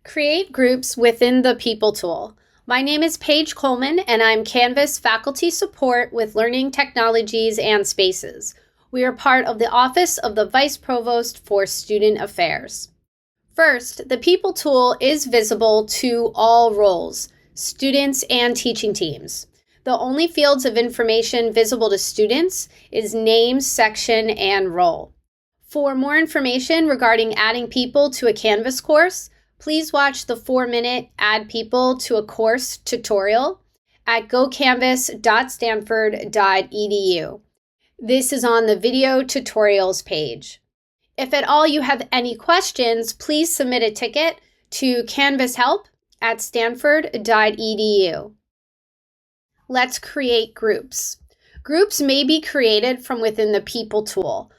Create groups within the People tool. My name is Paige Coleman, and I'm Canvas Faculty Support with Learning Technologies and Spaces. We are part of the Office of the Vice Provost for Student Affairs. First, the People tool is visible to all roles, students and teaching teams. The only fields of information visible to students is name, section, and role. For more information regarding adding people to a Canvas course, please watch the 4-minute Add People to a Course tutorial at gocanvas.stanford.edu. This is on the video tutorials page. If at all you have any questions, please submit a ticket to canvashelp@stanford.edu. Let's create groups. Groups may be created from within the People tool.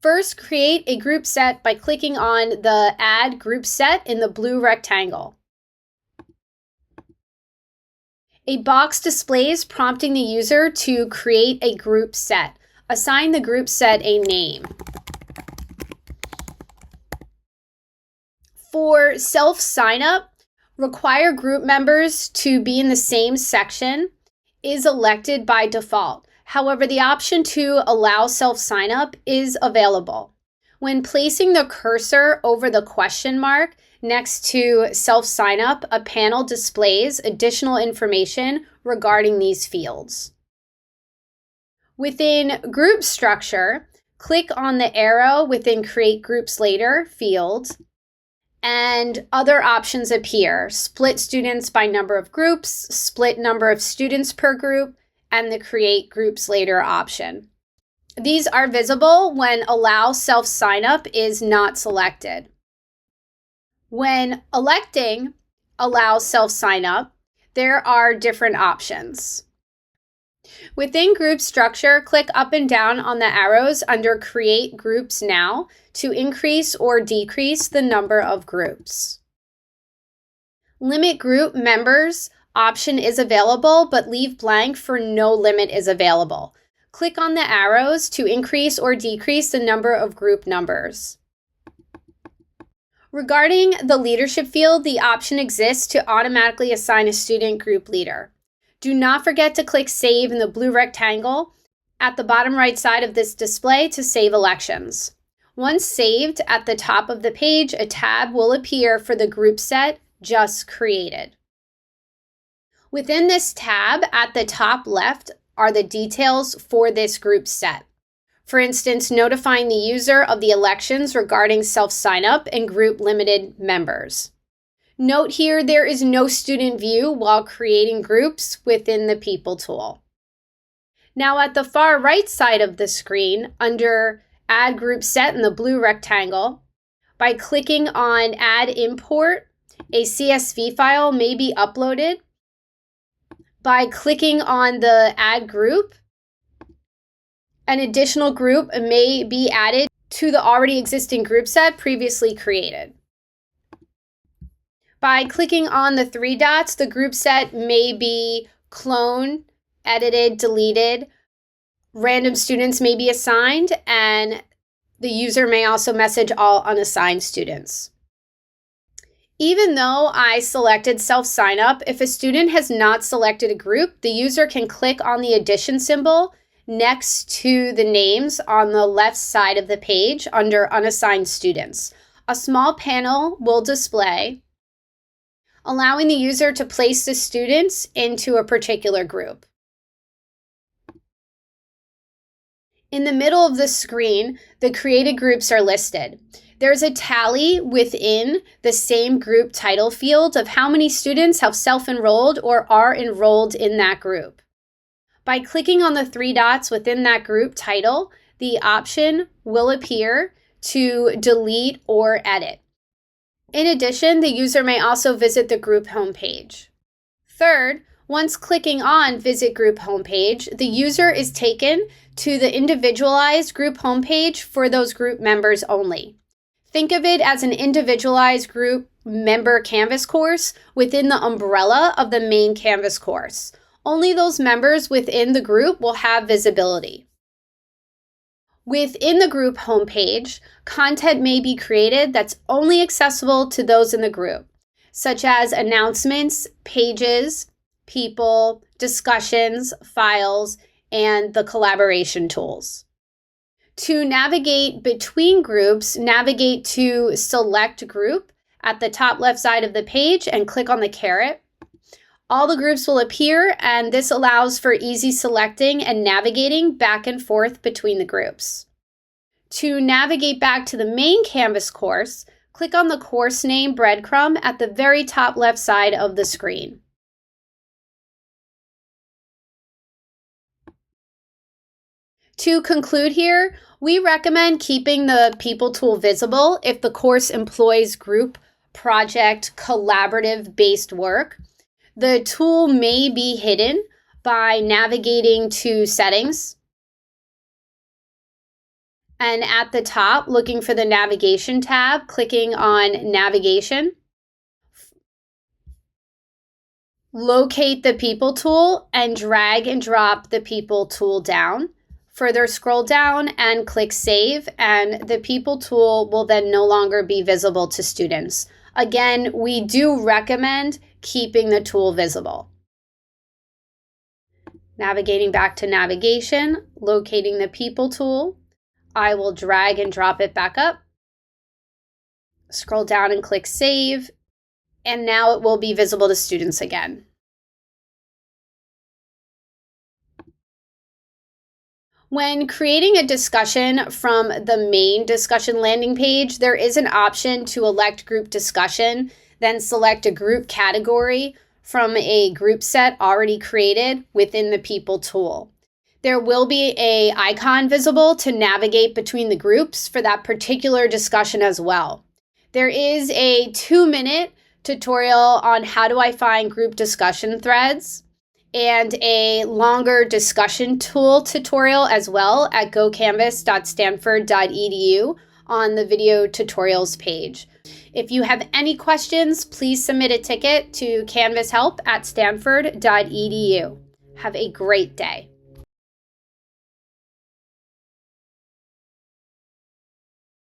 First, create a group set by clicking on the Add Group Set in the blue rectangle. A box displays prompting the user to create a group set. Assign the group set a name. For self-sign-up, require group members to be in the same section is elected by default. However, the option to allow self-sign-up is available. When placing the cursor over the question mark next to self-sign-up, a panel displays additional information regarding these fields. Within Group Structure, click on the arrow within Create Groups Later field, and other options appear. Split students by number of groups, split number of students per group, and the Create Groups Later option. These are visible when Allow Self-Sign-Up is not selected. When electing Allow Self-Sign-Up, there are different options. Within Group Structure, click up and down on the arrows under Create Groups Now to increase or decrease the number of groups. Limit Group Members option is available, but leave blank for No Limit is available. Click on the arrows to increase or decrease the number of group numbers. Regarding the leadership field, the option exists to automatically assign a student group leader. Do not forget to click Save in the blue rectangle at the bottom right side of this display to save elections. Once saved, at the top of the page, a tab will appear for the group set just created. Within this tab, at the top left, are the details for this group set. For instance, notifying the user of the elections regarding self-sign-up and group limited members. Note here, there is no student view while creating groups within the People tool. Now at the far right side of the screen, under Add Group Set in the blue rectangle, by clicking on Add Import, a CSV file may be uploaded. By clicking on the Add Group, an additional group may be added to the already existing group set previously created. By clicking on the 3 dots, the group set may be cloned, edited, deleted. Random students may be assigned, and the user may also message all unassigned students. Even though I selected self-sign-up, if a student has not selected a group, the user can click on the addition symbol next to the names on the left side of the page under unassigned students. A small panel will display, allowing the user to place the students into a particular group. In the middle of the screen, the created groups are listed. There's a tally within the same group title field of how many students have self-enrolled or are enrolled in that group. By clicking on the 3 dots within that group title, the option will appear to delete or edit. In addition, the user may also visit the group homepage. Third, once clicking on Visit Group Homepage, the user is taken to the individualized group homepage for those group members only. Think of it as an individualized group member Canvas course within the umbrella of the main Canvas course. Only those members within the group will have visibility. Within the group homepage, content may be created that's only accessible to those in the group. such as announcements, pages, people, discussions, files, and the collaboration tools. To navigate between groups, navigate to Select Group at the top left side of the page and click on the caret. All the groups will appear, and this allows for easy selecting and navigating back and forth between the groups. To navigate back to the main Canvas course, click on the course name breadcrumb at the very top left side of the screen. To conclude here, we recommend keeping the People tool visible if the course employs group, project, collaborative-based work. The tool may be hidden by navigating to Settings, and at the top, looking for the Navigation tab, clicking on Navigation. Locate the People tool and drag and drop the People tool down. Further scroll down and click Save, and the People tool will then no longer be visible to students. Again, we do recommend keeping the tool visible. Navigating back to Navigation, locating the People tool. I will drag and drop it back up. Scroll down and click Save, and now it will be visible to students again. When creating a discussion from the main discussion landing page, there is an option to elect group discussion, then select a group category from a group set already created within the People tool. There will be an icon visible to navigate between the groups for that particular discussion as well. There is a 2-minute tutorial on how do I find group discussion threads, and a longer discussion tool tutorial as well at gocanvas.stanford.edu on the video tutorials page. If you have any questions, please submit a ticket to canvashelp@stanford.edu. Have a great day.